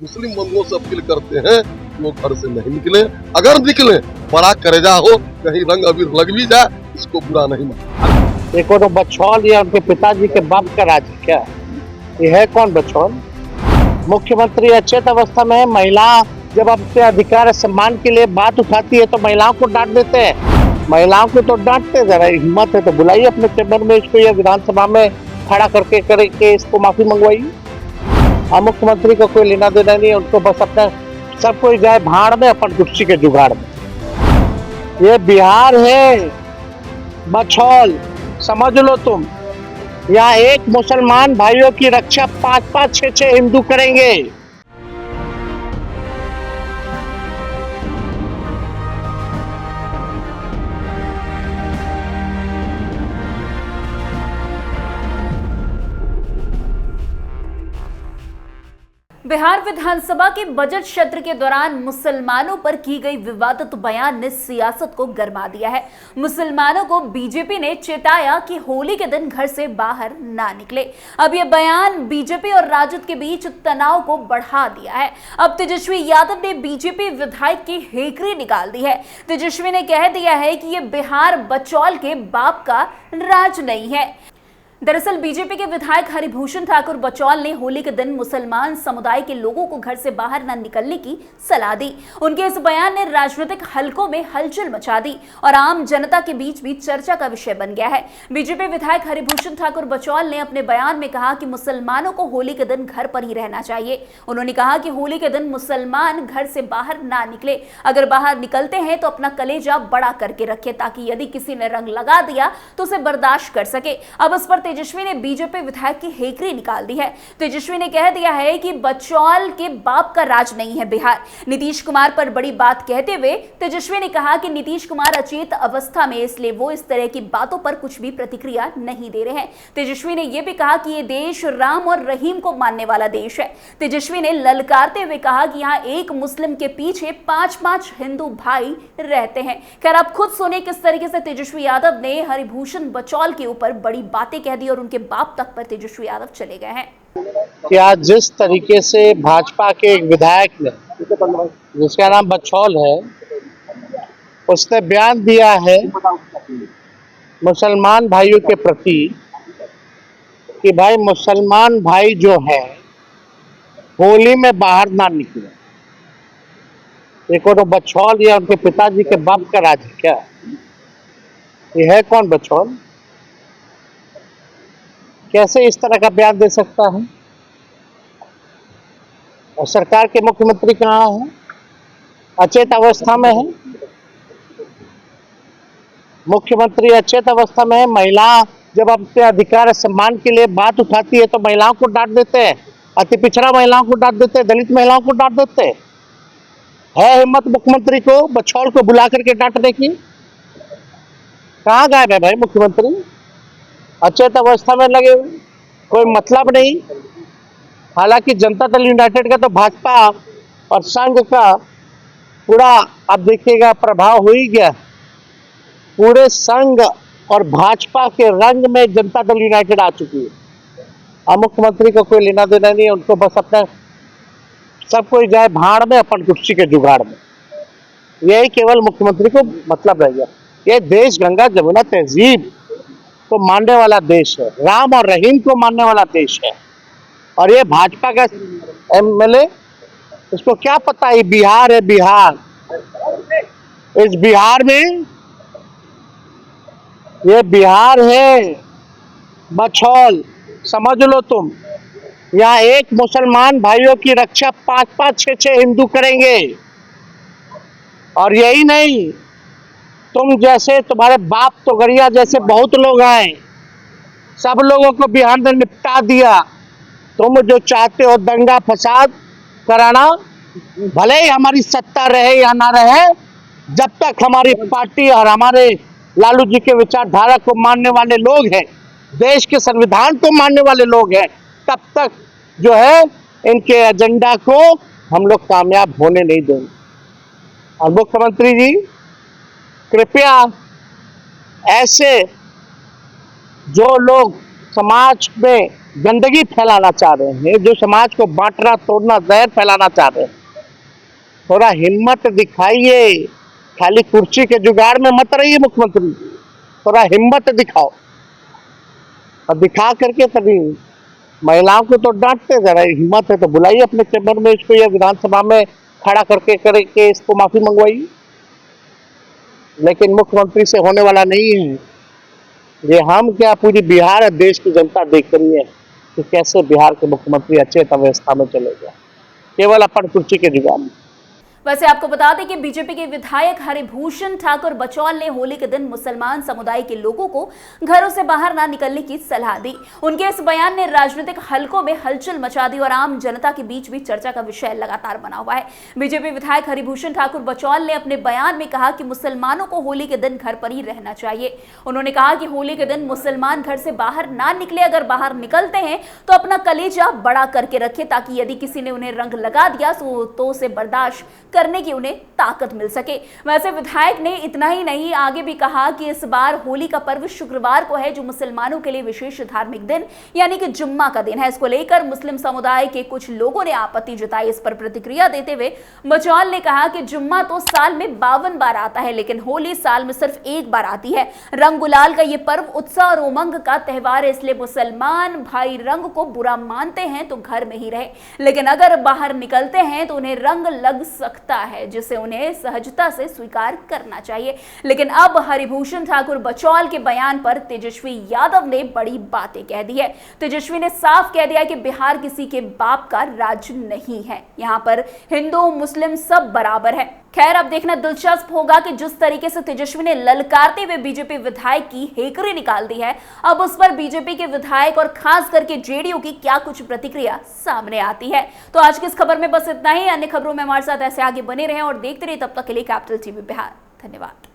मुस्लिम बंधुओं से अपील करते हैं वो घर से नहीं निकले, अगर निकले बड़ा करेजा हो, कहीं रंग अबीर लग भी जाए, इसको बुरा नहीं माना। देखो तो बछौल या उनके पिताजी के बाप का राज है क्या? ये है कौन बछौल? मुख्यमंत्री अचेत अवस्था में है। महिला जब अपने अधिकार और सम्मान के लिए बात उठाती है तो महिलाओं को डांट देते हैं। महिलाओं को तो डांटते, जरा हिम्मत है तो बुलाइए अपने चैम्बर में इसको, या विधानसभा में खड़ा करके इसको माफी मंगवाइए। और मुख्यमंत्री को कोई लेना देना नहीं है, उनको बस अपना सब कोई जाए भाड़ में अपन कुर्सी के जुगाड़ में। ये बिहार है बछौल, समझ लो तुम। यहाँ एक मुसलमान भाइयों की रक्षा 5-5, 6-6 हिंदू करेंगे। बिहार विधानसभा के बजट सत्र के दौरान मुसलमानों पर की गई विवादित बयान ने सियासत को गरमा दिया है। मुसलमानों को बीजेपी ने चेताया कि होली के दिन घर से बाहर ना निकले। अब यह बयान बीजेपी और राजद के बीच तनाव को बढ़ा दिया है। अब तेजस्वी यादव ने बीजेपी विधायक की हेकड़ी निकाल दी है। तेजस्वी ने कह दिया है कि यह बिहार बछौल के बाप का राज नहीं है। दरअसल बीजेपी के विधायक हरिभूषण ठाकुर बछौल ने होली के दिन मुसलमान समुदाय के लोगों को घर से बाहर न निकलने की सलाह दी। उनके इस बयान ने राजनीतिक हलकों में हलचल मचा दी और आम जनता के बीच भी चर्चा का विषय बन गया है। बीजेपी विधायक हरिभूषण ठाकुर बछौल ने अपने बयान में कहा कि मुसलमानों को होली के दिन घर पर ही रहना चाहिए। उन्होंने कहा कि होली के दिन मुसलमान घर से बाहर ना निकले, अगर बाहर निकलते हैं तो अपना कलेजा बड़ा करके रखे, ताकि यदि किसी ने रंग लगा दिया तो उसे बर्दाश्त कर सके। अब इस पर तेजस्वी ने बीजेपी विधायक की हेकड़ी निकाल दी है। तेजस्वी ने कह दिया है कि बछौल के बाप का राज नहीं है बिहार। नीतीश कुमार पर बड़ी बात कहते हुए तेजस्वी ने कहा कि नीतीश कुमार अचेत अवस्था में, इसलिए वो इस तरह की बातों पर कुछ भी प्रतिक्रिया नहीं दे रहे हैं। तेजस्वी ने यह भी कहा कि यह देश राम और रहीम को मानने वाला देश है। तेजस्वी ने ललकारते हुए कहा कि यहाँ एक मुस्लिम के पीछे 5-5 हिंदू भाई रहते हैं। खैर, आप खुद सुने किस तरीके से तेजस्वी यादव ने हरिभूषण बछौल के ऊपर बड़ी बातें कह दी और उनके बाप तक पर तेजस्वी यादव चले गए हैं। क्या जिस तरीके से भाजपा के एक विधायक ने, जिसका नाम बछौल है, उसने बयान दिया है मुसलमान भाइयों के प्रति कि भाई मुसलमान भाई जो है होली में बाहर ना निकले। देखो तो बछौल या उनके पिताजी के बाप का राज है क्या? ये है कौन बछौल? कैसे इस तरह का बयान दे सकता है? और सरकार के मुख्यमंत्री कहाँ है? अचेत अवस्था में है। मुख्यमंत्री अचेत अवस्था में है। महिला जब अपने अधिकार और सम्मान के लिए बात उठाती है तो महिलाओं को डांट देते हैं, अति पिछड़ा महिलाओं को डांट देते हैं, दलित महिलाओं को डांट देते हैं। है हिम्मत मुख्यमंत्री को बछौल को बुला करके डांटने की? कहाँ गायब है भाई मुख्यमंत्री? अचेत अवस्था में लगे हुए, कोई मतलब नहीं। हालांकि जनता दल यूनाइटेड का तो भाजपा और संघ का पूरा, अब देखिएगा, प्रभाव हो ही गया। पूरे संघ और भाजपा के रंग में जनता दल यूनाइटेड आ चुकी है। अब मुख्यमंत्री को कोई लेना देना नहीं है, उनको बस अपना सब कोई जाए भाड़ में अपन कुर्सी के जुगाड़ में। यही केवल मुख्यमंत्री को मतलब रह गया। ये देश गंगा जमुना तहजीब को मानने वाला देश है, राम और रहीम को मानने वाला देश है। और ये भाजपा का एमएलए, इसको क्या पता है बिहार है बिहार। इस बिहार में, ये बिहार है बछौल, समझ लो तुम। यहाँ एक मुसलमान भाइयों की रक्षा 5-5, 6-6 हिंदू करेंगे। और यही नहीं, तुम जैसे, तुम्हारे बाप तोगड़िया जैसे बहुत लोग हैं, सब लोगों को बिहार ने निपटा दिया। तुम जो चाहते हो दंगा फसाद कराना, भले ही हमारी सत्ता रहे या ना रहे, जब तक हमारी पार्टी और हमारे लालू जी के विचारधारा को मानने वाले लोग हैं, देश के संविधान को मानने वाले लोग हैं, तब तक जो है इनके एजेंडा को हम लोग कामयाब होने नहीं देंगे। और मुख्यमंत्री जी, कृपया ऐसे जो लोग समाज में गंदगी फैलाना चाह रहे हैं, जो समाज को बांटना तोड़ना जहर फैलाना चाह रहे हैं। थोड़ा हिम्मत दिखाइए, खाली कुर्सी के जुगाड़ में मत रहिए मुख्यमंत्री, थोड़ा हिम्मत दिखाओ और दिखा करके तभी महिलाओं को तो डांटते, जरा हिम्मत है तो बुलाइए अपने चैम्बर में इसको, या विधानसभा में खड़ा करके इसको माफी मंगवाइए। लेकिन मुख्यमंत्री से होने वाला नहीं है। ये हम क्या, पूरी बिहार और देश की जनता देख रही है कि कैसे बिहार के मुख्यमंत्री अच्छे अवस्था में चले गए, केवल अपन कुर्सी के जुगाड़ में। वैसे आपको बता दें कि बीजेपी के विधायक हरिभूषण ठाकुर बचौल ने होली के दिन मुसलमान समुदाय के लोगों को घरों से बाहर ना निकलने की सलाह दी। उनके इस बयान ने राजनीतिक हलकों में हलचल मचा दी और आम जनता के बीच भी चर्चा का विषय लगातार बना हुआ है। बीजेपी विधायक हरिभूषण ठाकुर बचौल ने अपने बयान में कहा कि मुसलमानों को होली के दिन घर पर ही रहना चाहिए। उन्होंने कहा कि होली के दिन मुसलमान घर से बाहर ना निकले, अगर बाहर निकलते हैं तो अपना कलेजा बड़ा करके रखे, ताकि यदि किसी ने उन्हें रंग लगा दिया तो उसे बर्दाश्त करने की उन्हें ताकत मिल सके। वैसे विधायक ने इतना ही नहीं, आगे भी कहा कि इस बार होली का पर्व शुक्रवार को है, जो मुसलमानों के लिए विशेष धार्मिक दिन यानी कि जुम्मा का दिन है। इसको लेकर मुस्लिम समुदाय के कुछ लोगों ने आपत्ति जताई। इस पर प्रतिक्रिया देते हुए बचौल ने कहा कि जुम्मा तो साल में 52 बार आता है, लेकिन होली साल में सिर्फ एक बार आती है। रंग गुलाल का ये पर्व उत्साह और उमंग का त्यौहार है, इसलिए मुसलमान भाई रंग को बुरा मानते हैं तो घर में ही रहे, लेकिन अगर बाहर निकलते हैं तो उन्हें रंग लग सकता है, जिसे उन्हें सहजता से स्वीकार करना चाहिए। लेकिन अब हरिभूषण ठाकुर बचौल के बयान पर तेजस्वी यादव ने बड़ी बातें कह दी है। तेजस्वी ने साफ कह दिया कि बिहार किसी के बाप का राज्य नहीं है, यहाँ पर हिंदू मुस्लिम सब बराबर है। खैर, अब देखना दिलचस्प होगा कि जिस तरीके से तेजस्वी ने ललकारते हुए बीजेपी विधायक की हेकड़ी निकाल दी है, अब उस पर बीजेपी के विधायक और खास करके जेडीयू की क्या कुछ प्रतिक्रिया सामने आती है। तो आज की इस खबर में बस इतना ही। अन्य खबरों में हमारे साथ ऐसे आगे बने रहें और देखते रहिए। तब तक के लिए कैपिटल टीवी बिहार। धन्यवाद।